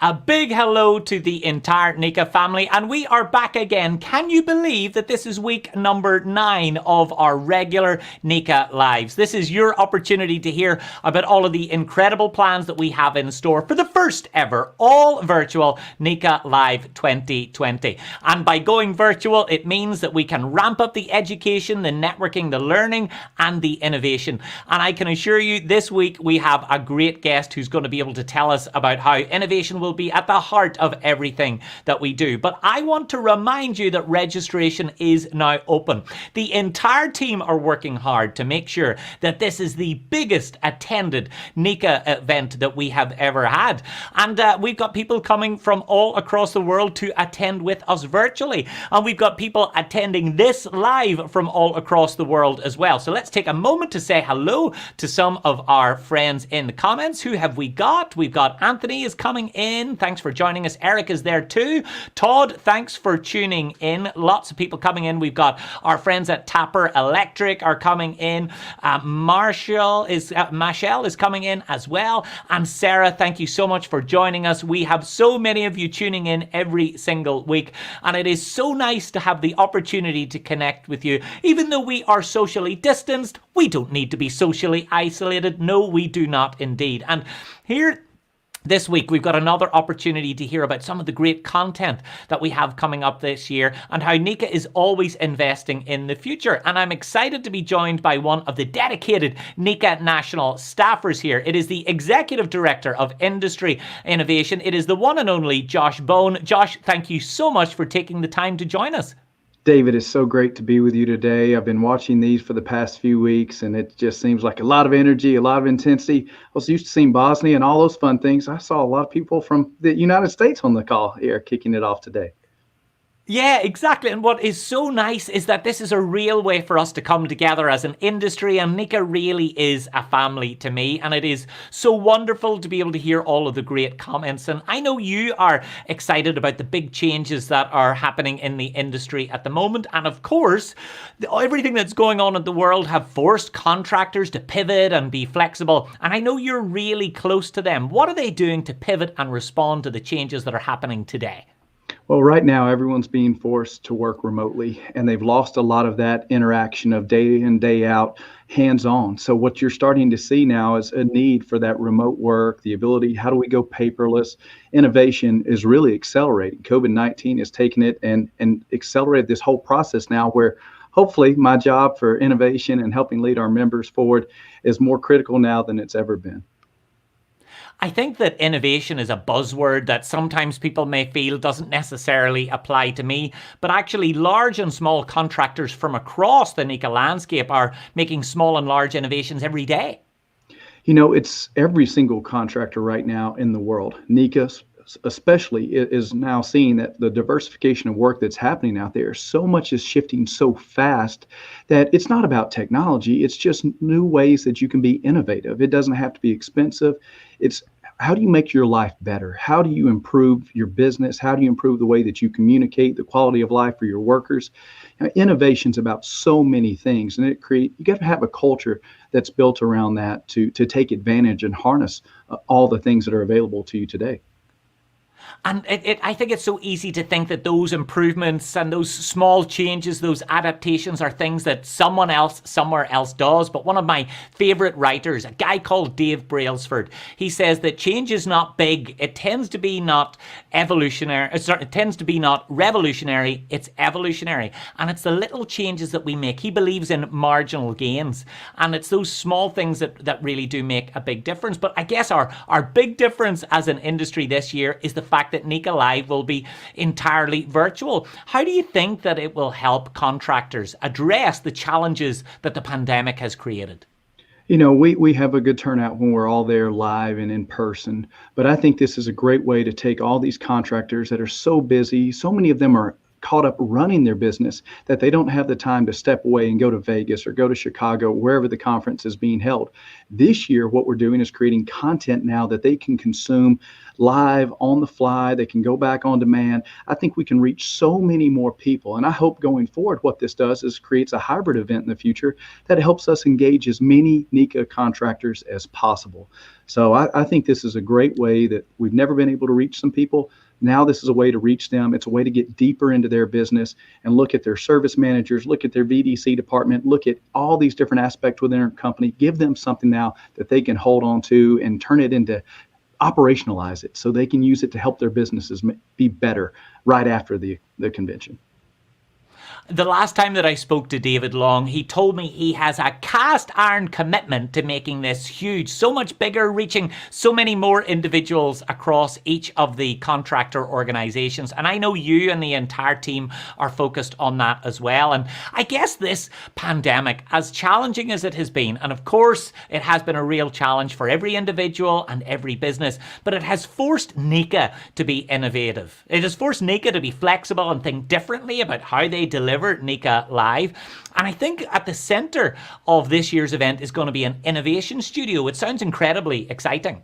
A big hello to the entire Neca family, and we are back again. Can you believe that this is week number 9 of our regular Neca Lives? This is your opportunity to hear about all of the incredible plans that we have in store for the first ever all virtual Neca Live 2020. And by going virtual, it means that we can ramp up the education, the networking, the learning, and the innovation. And I can assure you this week we have a great guest who's going to be able to tell us about how innovation will be at the heart of everything that we do. But I want to remind you that registration is now open. The entire team are working hard to make sure that this is the biggest attended Neca event that we have ever had. And we've got people coming from all across the world to attend with us virtually. And we've got people attending this live from all across the world as well. So let's take a moment to say hello to some of our friends in the comments. Who have we got? We've got Anthony is coming in. Thanks for joining us. Eric is there too. Todd, thanks for tuning in. Lots of people coming in. We've got our friends at Tapper Electric are coming in. Marshall is coming in as well. And Sarah, thank you so much for joining us. We have so many of you tuning in every single week, and it is so nice to have the opportunity to connect with you. Even though we are socially distanced, we don't need to be socially isolated. No, we do not indeed. And here this week, we've got another opportunity to hear about some of the great content that we have coming up this year and how Neca is always investing in the future. And I'm excited to be joined by one of the dedicated Neca national staffers here. It is the Executive Director of Industry Innovation. It is the one and only Josh Bone. Josh, thank you so much for taking the time to join us. David, it's so great to be with you today. I've been watching these for the past few weeks, and it just seems like a lot of energy, a lot of intensity. I was used to seeing Bosnia and all those fun things. I saw a lot of people from the United States on the call here kicking it off today. Yeah, exactly. And what is so nice is that this is a real way for us to come together as an industry, and Neca really is a family to me, and it is so wonderful to be able to hear all of the great comments. And I know you are excited about the big changes that are happening in the industry at the moment. And of course, everything that's going on in the world have forced contractors to pivot and be flexible. And I know you're really close to them. What are they doing to pivot and respond to the changes that are happening today? Well, right now, everyone's being forced to work remotely, and they've lost a lot of that interaction of day in, day out, hands-on. So what you're starting to see now is a need for that remote work, the ability, how do we go paperless? Innovation is really accelerating. COVID-19 has taken it and accelerated this whole process now where hopefully my job for innovation and helping lead our members forward is more critical now than it's ever been. I think that innovation is a buzzword that sometimes people may feel doesn't necessarily apply to me, but actually large and small contractors from across the Neca landscape are making small and large innovations every day. You know, it's every single contractor right now in the world. Neca especially is now seeing that the diversification of work that's happening out there, so much is shifting so fast that it's not about technology, it's just new ways that you can be innovative. It doesn't have to be expensive. It's how do you make your life better? How do you improve your business? How do you improve the way that you communicate, the quality of life for your workers? Innovation's about so many things, and you got to have a culture that's built around that to take advantage and harness all the things that are available to you today. And I think it's so easy to think that those improvements and those small changes, those adaptations are things that someone else somewhere else does. But one of my favorite writers, a guy called Dave Brailsford, he says that change is not big. It tends to be not evolutionary. It tends to be not revolutionary. It's evolutionary. And it's the little changes that we make. He believes in marginal gains. And it's those small things that really do make a big difference. But I guess our big difference as an industry this year is the fact that Neca Live will be entirely virtual. How do you think that it will help contractors address the challenges that the pandemic has created? You know, we have a good turnout when we're all there live and in person, but I think this is a great way to take all these contractors that are so busy. So many of them are caught up running their business that they don't have the time to step away and go to Vegas or go to Chicago, wherever the conference is being held. This year, what we're doing is creating content now that they can consume live on the fly. They can go back on demand. I think we can reach so many more people. And I hope going forward, what this does is creates a hybrid event in the future that helps us engage as many NECA contractors as possible. So I think this is a great way that we've never been able to reach some people. Now this is a way to reach them. It's a way to get deeper into their business and look at their service managers, look at their VDC department, look at all these different aspects within their company, give them something now that they can hold on to and turn it into, operationalize it so they can use it to help their businesses be better right after the convention. The last time that I spoke to David Long, he told me he has a cast iron commitment to making this huge, so much bigger, reaching so many more individuals across each of the contractor organizations. And I know you and the entire team are focused on that as well. And I guess this pandemic, as challenging as it has been, and of course it has been a real challenge for every individual and every business, but it has forced NECA to be innovative. It has forced NECA to be flexible and think differently about how they deliver NECA Live. And I think at the center of this year's event is going to be an innovation studio. It sounds incredibly exciting.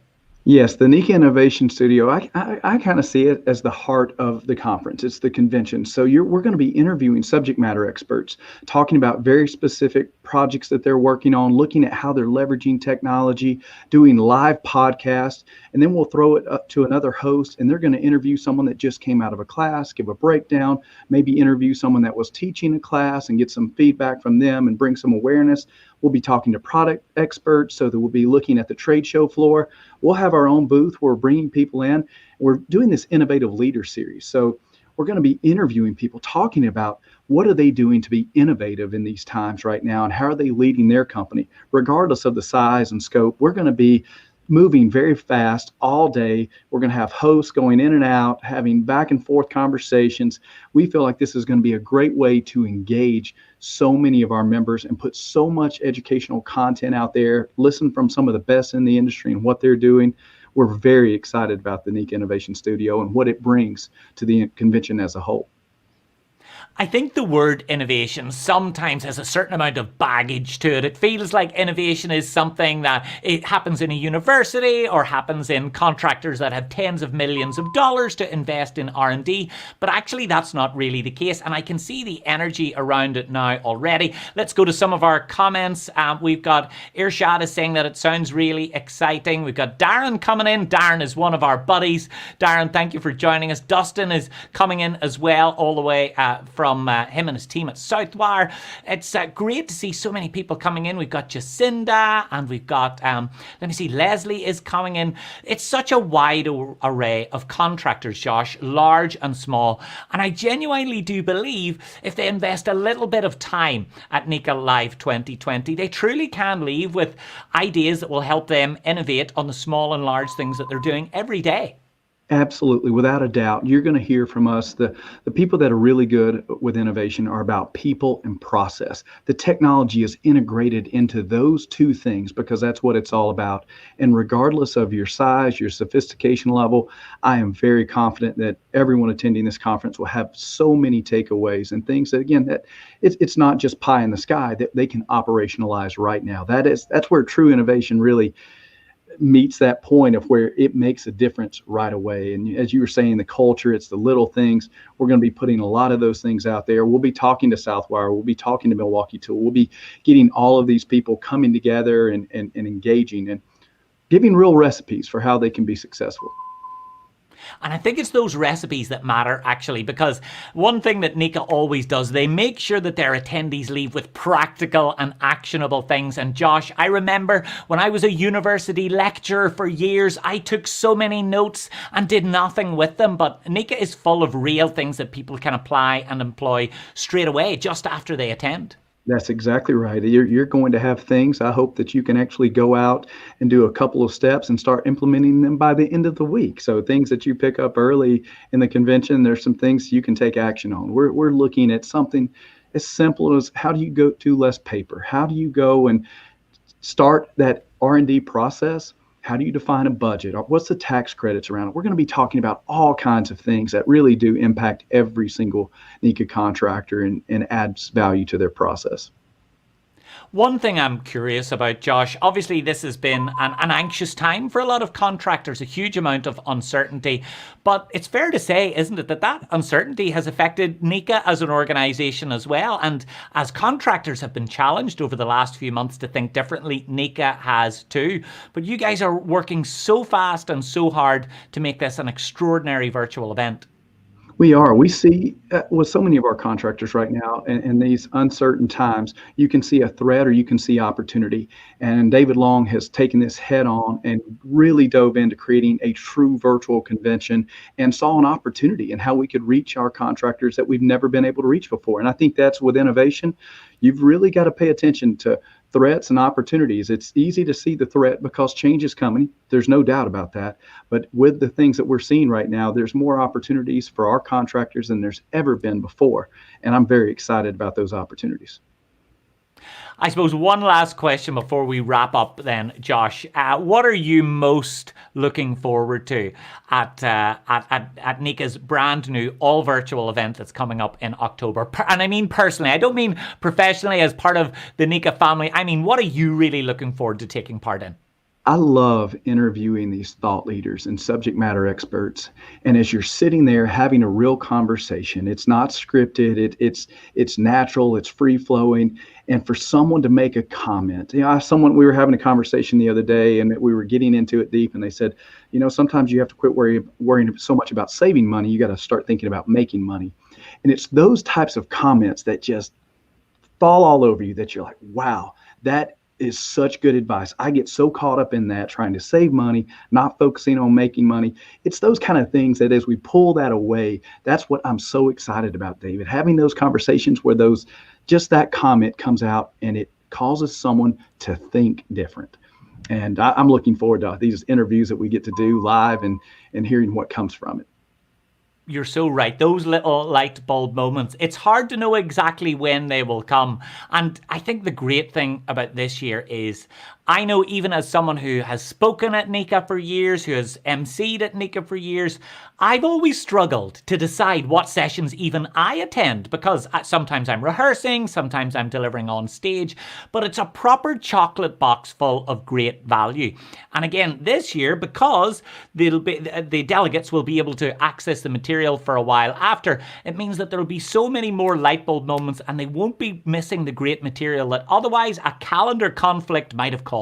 Yes, the NECA Innovation Studio, I kind of see it as the heart of the conference. It's the convention. So we're going to be interviewing subject matter experts, talking about very specific projects that they're working on, looking at how they're leveraging technology, doing live podcasts, and then we'll throw it up to another host, and they're going to interview someone that just came out of a class, give a breakdown, maybe interview someone that was teaching a class and get some feedback from them and bring some awareness. We'll be talking to product experts, so that we'll be looking at the trade show floor. We'll have our own booth where we're bringing people in. We're doing this Innovative Leader Series. So we're going to be interviewing people, talking about what are they doing to be innovative in these times right now, and how are they leading their company, regardless of the size and scope. We're going to be moving very fast all day. We're going to have hosts going in and out, having back and forth conversations. We feel like this is going to be a great way to engage so many of our members and put so much educational content out there, listen from some of the best in the industry and what they're doing. We're very excited about the NECA Innovation Studio and what it brings to the convention as a whole. I think the word innovation sometimes has a certain amount of baggage to it. It feels like innovation is something that it happens in a university or happens in contractors that have tens of millions of dollars to invest in R&D, but actually that's not really the case, and I can see the energy around it now already. Let's go to some of our comments. We've got Irshad is saying that it sounds really exciting. We've got Darren coming in. Darren is one of our buddies. Darren, thank you for joining us. Dustin is coming in as well, all the way from him and his team at Southwire. It's great to see so many people coming in. We've got Jacinda, and we've got, Leslie is coming in. It's such a wide array of contractors, Josh, large and small. And I genuinely do believe if they invest a little bit of time at NECA Live 2020, they truly can leave with ideas that will help them innovate on the small and large things that they're doing every day. Absolutely, without a doubt. You're going to hear from us. The people that are really good with innovation are about people and process. The technology is integrated into those two things because that's what it's all about. And regardless of your size, your sophistication level, I am very confident that everyone attending this conference will have so many takeaways and things that, again, that it's not just pie in the sky, that they can operationalize right now. That's where true innovation really meets that point of where it makes a difference right away. And as you were saying, the culture, it's the little things. We're going to be putting a lot of those things out there. We'll be talking to Southwire. We'll be talking to Milwaukee Tool. We'll be getting all of these people coming together and engaging and giving real recipes for how they can be successful. And I think it's those recipes that matter, actually, because one thing that NECA always does, they make sure that their attendees leave with practical and actionable things. And Josh, I remember when I was a university lecturer for years, I took so many notes and did nothing with them. But NECA is full of real things that people can apply and employ straight away, just after they attend. That's exactly right. You're going to have things. I hope that you can actually go out and do a couple of steps and start implementing them by the end of the week. So things that you pick up early in the convention, there's some things you can take action on. We're looking at something as simple as how do you go to less paper? How do you go and start that R&D process? How do you define a budget? Or what's the tax credits around it? We're going to be talking about all kinds of things that really do impact every single NECA contractor and adds value to their process. One thing I'm curious about, Josh, obviously this has been an anxious time for a lot of contractors, a huge amount of uncertainty. But it's fair to say, isn't it, that that uncertainty has affected NECA as an organisation as well. And as contractors have been challenged over the last few months to think differently, NECA has too. But you guys are working so fast and so hard to make this an extraordinary virtual event. We are. We see with so many of our contractors right now in these uncertain times, you can see a threat or you can see opportunity. And David Long has taken this head on and really dove into creating a true virtual convention and saw an opportunity in how we could reach our contractors that we've never been able to reach before. And I think that's with innovation. You've really got to pay attention to threats and opportunities. It's easy to see the threat because change is coming. There's no doubt about that. But with the things that we're seeing right now, there's more opportunities for our contractors than there's ever been before. And I'm very excited about those opportunities. I suppose one last question before we wrap up then, Josh. What are you most looking forward to at NECA's brand new all virtual event that's coming up in October? And I mean personally, I don't mean professionally as part of the NECA family. I mean, what are you really looking forward to taking part in? I love interviewing these thought leaders and subject matter experts. And as you're sitting there having a real conversation, it's not scripted, it's natural, it's free flowing. And for someone to make a comment, we were having a conversation the other day and we were getting into it deep and they said, sometimes you have to quit worrying so much about saving money. You got to start thinking about making money. And it's those types of comments that just fall all over you that you're like, wow, that is such good advice. I get so caught up in that, trying to save money, not focusing on making money. It's those kind of things that as we pull that away, that's what I'm so excited about, David. Having those conversations where just that comment comes out and it causes someone to think different. And I'm looking forward to these interviews that we get to do live and hearing what comes from it. You're so right. Those little light bulb moments, it's hard to know exactly when they will come. And I think the great thing about this year is I know even as someone who has spoken at NECA for years, who has emceed at NECA for years, I've always struggled to decide what sessions even I attend because sometimes I'm rehearsing, sometimes I'm delivering on stage, but it's a proper chocolate box full of great value. And again, this year, because the delegates will be able to access the material for a while after, it means that there will be so many more light bulb moments and they won't be missing the great material that otherwise a calendar conflict might have caused.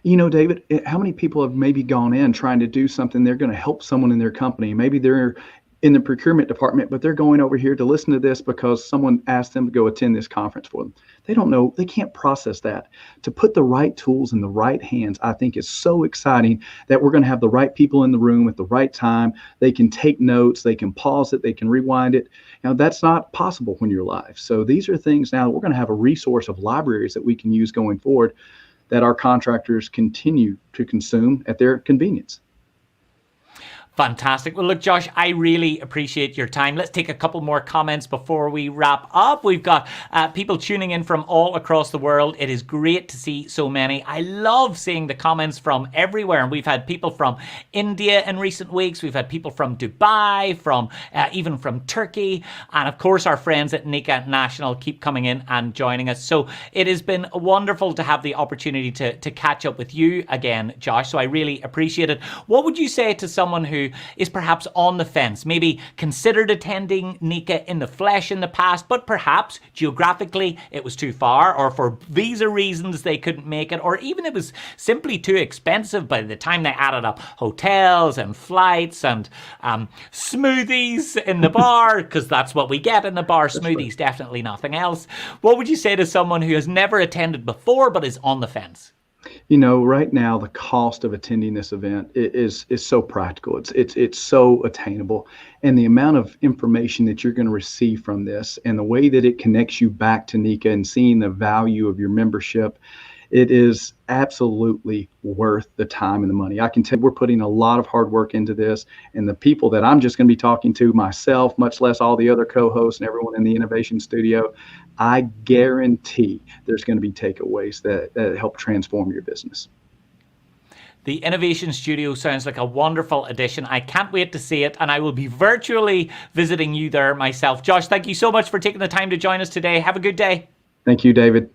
David, how many people have maybe gone in trying to do something? They're going to help someone in their company. Maybe they're in the procurement department, but they're going over here to listen to this because someone asked them to go attend this conference for them. They don't know. They can't process that. To put the right tools in the right hands, I think is so exciting that we're going to have the right people in the room at the right time. They can take notes. They can pause it. They can rewind it. That's not possible when you're live. So these are things now that we're going to have a resource of libraries that we can use going forward that our contractors continue to consume at their convenience. Fantastic. Well, look, Josh, I really appreciate your time. Let's take a couple more comments before we wrap up. We've got people tuning in from all across the world. It is great to see so many. I love seeing the comments from everywhere. And we've had people from India in recent weeks. We've had people from Dubai, even from Turkey. And of course, our friends at NECA National keep coming in and joining us. So it has been wonderful to have the opportunity to catch up with you again, Josh. So I really appreciate it. What would you say to someone who is perhaps on the fence, maybe considered attending NECA in the flesh in the past, but perhaps geographically it was too far, or for visa reasons they couldn't make it, or even it was simply too expensive by the time they added up hotels and flights and smoothies in the bar, because that's what we get in the bar, smoothies, definitely nothing else. What would you say to someone who has never attended before but is on the fence? Right now the cost of attending this event is so practical. It's so attainable, and the amount of information that you're going to receive from this, and the way that it connects you back to NECA and seeing the value of your membership, it is absolutely worth the time and the money. I can tell you we're putting a lot of hard work into this, and the people that I'm just going to be talking to myself, much less all the other co-hosts and everyone in the innovation studio, I guarantee there's going to be takeaways that help transform your business. The Innovation Studio sounds like a wonderful addition. I can't wait to see it, and I will be virtually visiting you there myself. Josh, thank you so much for taking the time to join us today. Have a good day. Thank you, David.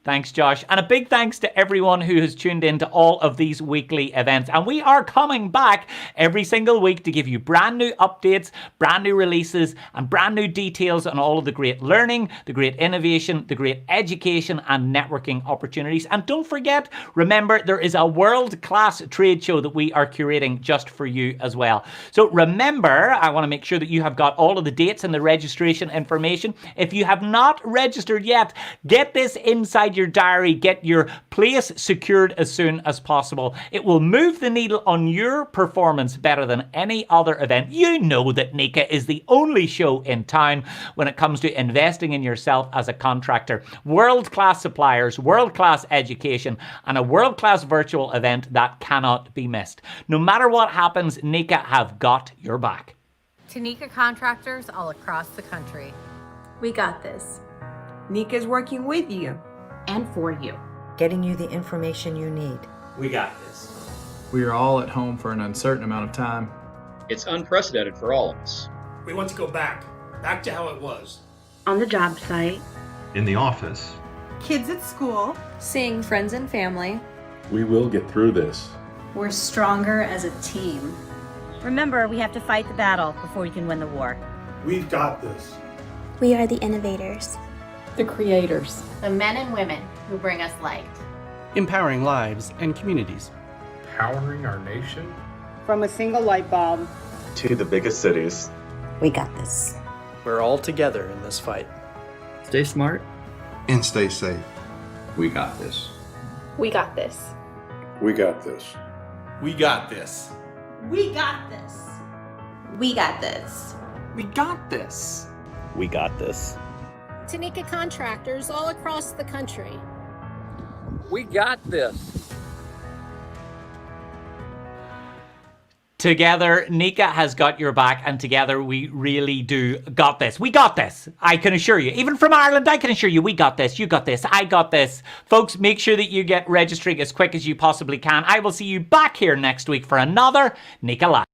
Thanks, Josh. And a big thanks to everyone who has tuned in to all of these weekly events. And we are coming back every single week to give you brand new updates, brand new releases, and brand new details on all of the great learning, the great innovation, the great education and networking opportunities. And don't forget, remember, there is a world-class trade show that we are curating just for you as well. So remember, I want to make sure that you have got all of the dates and the registration information. If you have not registered yet, get this inside your diary, get your place secured as soon as possible. It will move the needle on your performance better than any other event. You know that Neca is the only show in town when it comes to investing in yourself as a contractor. World-class suppliers, world-class education, and a world-class virtual event that cannot be missed. No matter what happens, Neca have got your back. To Neca contractors all across the country, We got this. Neca is working with you. And for you. Getting you the information you need. We got this. We are all at home for an uncertain amount of time. It's unprecedented for all of us. We want to go back to how it was. On the job site. In the office. Kids at school. Seeing friends and family. We will get through this. We're stronger as a team. Remember, we have to fight the battle before we can win the war. We've got this. We are the innovators. The creators. the men and women who bring us light. Empowering lives and communities. Powering our nation. From a single light bulb to the biggest cities. We got this. We're all together in this fight. Stay smart. And stay safe. We got this. We got this. We got this. We got this. We got this. We got this. We got this. We got this. To Neca contractors all across the country. We got this. Together, Neca has got your back, and together we really do got this. We got this. I can assure you. Even from Ireland, I can assure you, we got this. You got this. I got this. Folks, make sure that you get registering as quick as you possibly can. I will see you back here next week for another Neca Live.